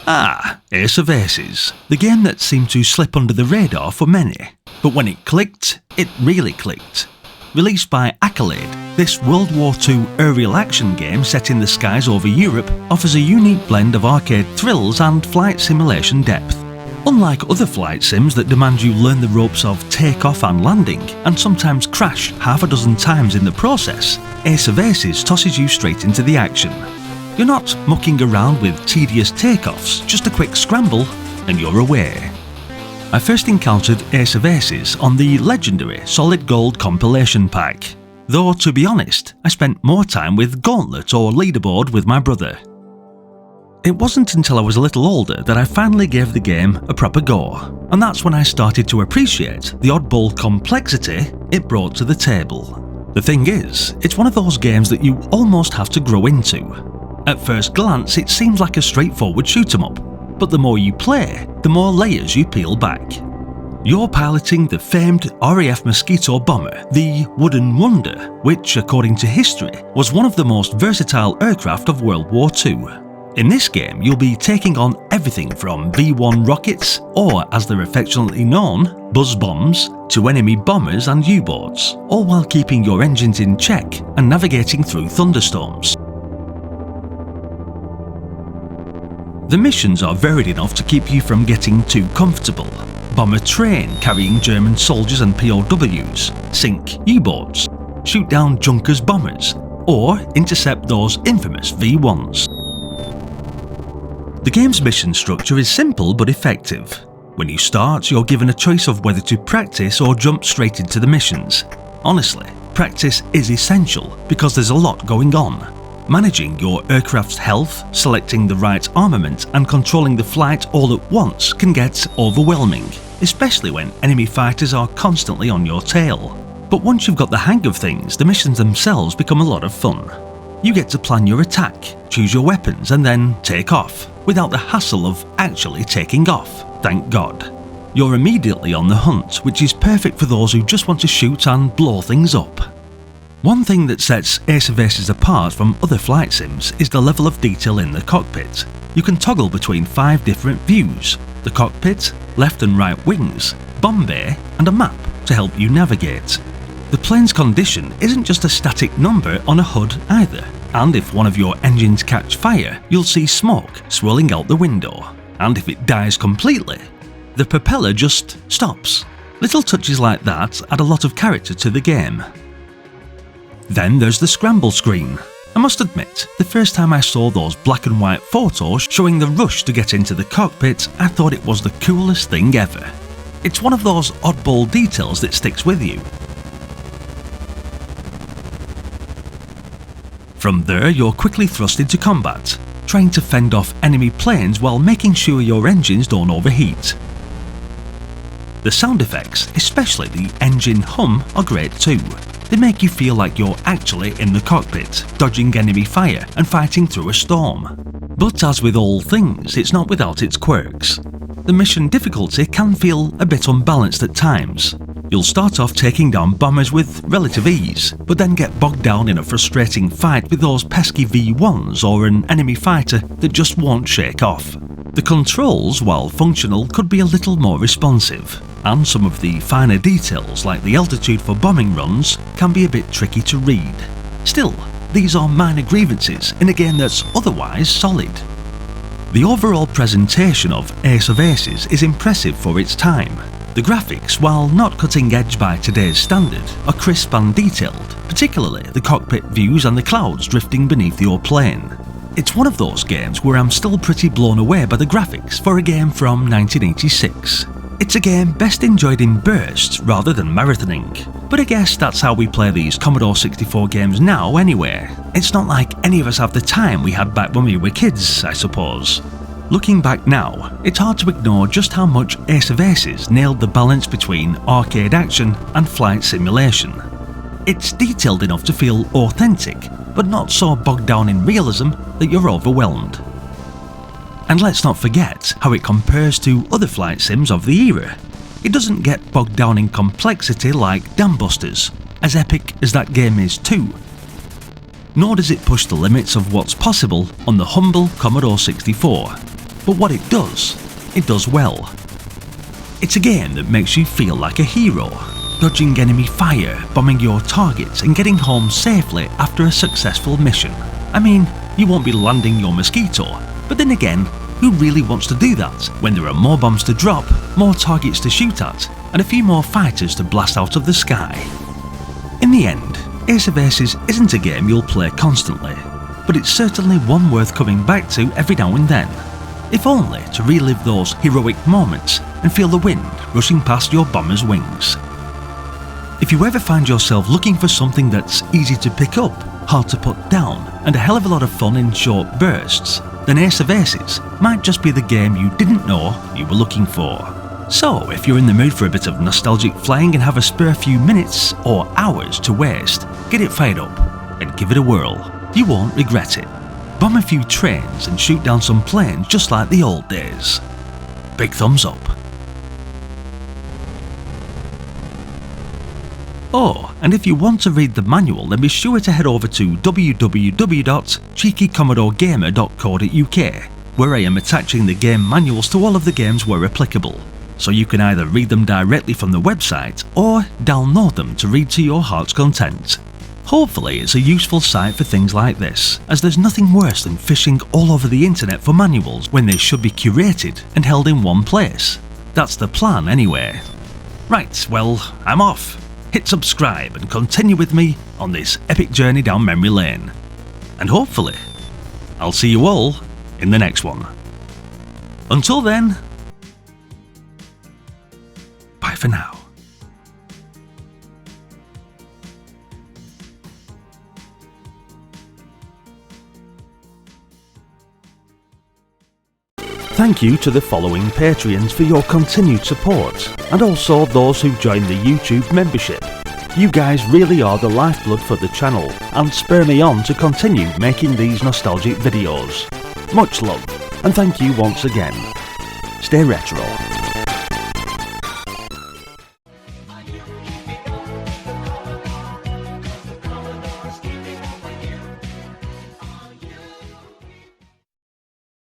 Ace of Aces, the game that seemed to slip under the radar for many. But when it clicked, it really clicked. Released by Accolade, this World War II aerial action game set in the skies over Europe offers a unique blend of arcade thrills and flight simulation depth. Unlike other flight sims that demand you learn the ropes of takeoff and landing, and sometimes crash half a dozen times in the process, Ace of Aces tosses you straight into the action. You're not mucking around with tedious takeoffs, just a quick scramble and you're away. I first encountered Ace of Aces on the legendary Solid Gold compilation pack, though to be honest, I spent more time with Gauntlet or Leaderboard with my brother. It wasn't until I was a little older that I finally gave the game a proper go, and that's when I started to appreciate the oddball complexity it brought to the table. The thing is, it's one of those games that you almost have to grow into. At first glance, it seems like a straightforward shoot 'em up, but the more you play, the more layers you peel back. You're piloting the famed RAF Mosquito bomber, the Wooden Wonder, which, according to history, was one of the most versatile aircraft of World War II. In this game, you'll be taking on everything from V1 rockets, or as they're affectionately known, buzz bombs, to enemy bombers and U-boats, all while keeping your engines in check and navigating through thunderstorms. The missions are varied enough to keep you from getting too comfortable. Bomb a train carrying German soldiers and POWs, sink U-boats, shoot down Junkers bombers, or intercept those infamous V1s. The game's mission structure is simple but effective. When you start, you're given a choice of whether to practice or jump straight into the missions. Honestly, practice is essential because there's a lot going on. Managing your aircraft's health, selecting the right armament and controlling the flight all at once can get overwhelming, especially when enemy fighters are constantly on your tail. But once you've got the hang of things, the missions themselves become a lot of fun. You get to plan your attack, choose your weapons and then take off, without the hassle of actually taking off, thank God. You're immediately on the hunt, which is perfect for those who just want to shoot and blow things up. One thing that sets Ace of Aces apart from other flight sims is the level of detail in the cockpit. You can toggle between 5 different views: the cockpit, left and right wings, bomb bay, and a map to help you navigate. The plane's condition isn't just a static number on a HUD either, and if one of your engines catch fire, you'll see smoke swirling out the window, and if it dies completely, the propeller just stops. Little touches like that add a lot of character to the game. Then there's the scramble screen. I must admit, the first time I saw those black and white photos showing the rush to get into the cockpit, I thought it was the coolest thing ever. It's one of those oddball details that sticks with you. From there, you're quickly thrust into combat, trying to fend off enemy planes while making sure your engines don't overheat. The sound effects, especially the engine hum, are great too. They make you feel like you're actually in the cockpit, dodging enemy fire and fighting through a storm. But as with all things, it's not without its quirks. The mission difficulty can feel a bit unbalanced at times. You'll start off taking down bombers with relative ease, but then get bogged down in a frustrating fight with those pesky V1s or an enemy fighter that just won't shake off. The controls, while functional, could be a little more responsive, and some of the finer details like the altitude for bombing runs can be a bit tricky to read. Still, these are minor grievances in a game that's otherwise solid. The overall presentation of Ace of Aces is impressive for its time. The graphics, while not cutting edge by today's standard, are crisp and detailed, particularly the cockpit views and the clouds drifting beneath your plane. It's one of those games where I'm still pretty blown away by the graphics for a game from 1986. It's a game best enjoyed in bursts rather than marathoning, but I guess that's how we play these Commodore 64 games now anyway. It's not like any of us have the time we had back when we were kids, I suppose. Looking back now, it's hard to ignore just how much Ace of Aces nailed the balance between arcade action and flight simulation. It's detailed enough to feel authentic, but not so bogged down in realism that you're overwhelmed. And let's not forget how it compares to other flight sims of the era. It doesn't get bogged down in complexity like Dam Busters, as epic as that game is too. Nor does it push the limits of what's possible on the humble Commodore 64. but what it does well. It's a game that makes you feel like a hero, dodging enemy fire, bombing your targets and getting home safely after a successful mission. I mean, you won't be landing your Mosquito, but then again, who really wants to do that when there are more bombs to drop, more targets to shoot at, and a few more fighters to blast out of the sky? In the end, Ace of Aces isn't a game you'll play constantly, but it's certainly one worth coming back to every now and then, if only to relive those heroic moments and feel the wind rushing past your bomber's wings. If you ever find yourself looking for something that's easy to pick up, hard to put down, and a hell of a lot of fun in short bursts, then Ace of Aces might just be the game you didn't know you were looking for. So if you're in the mood for a bit of nostalgic flying and have a spare few minutes or hours to waste, get it fired up and give it a whirl. You won't regret it. Bomb a few trains and shoot down some planes just like the old days. Big thumbs up. Oh, and if you want to read the manual, then be sure to head over to www.cheekycommodoregamer.co.uk, where I am attaching the game manuals to all of the games where applicable, so you can either read them directly from the website or download them to read to your heart's content. Hopefully it's a useful site for things like this, as there's nothing worse than fishing all over the internet for manuals when they should be curated and held in one place. That's the plan anyway. Right, well, I'm off. Hit subscribe and continue with me on this epic journey down memory lane. And hopefully, I'll see you all in the next one. Until then, bye for now. Thank you to the following Patreons for your continued support, and also those who joined the YouTube membership. You guys really are the lifeblood for the channel, and spur me on to continue making these nostalgic videos. Much love, and thank you once again. Stay retro.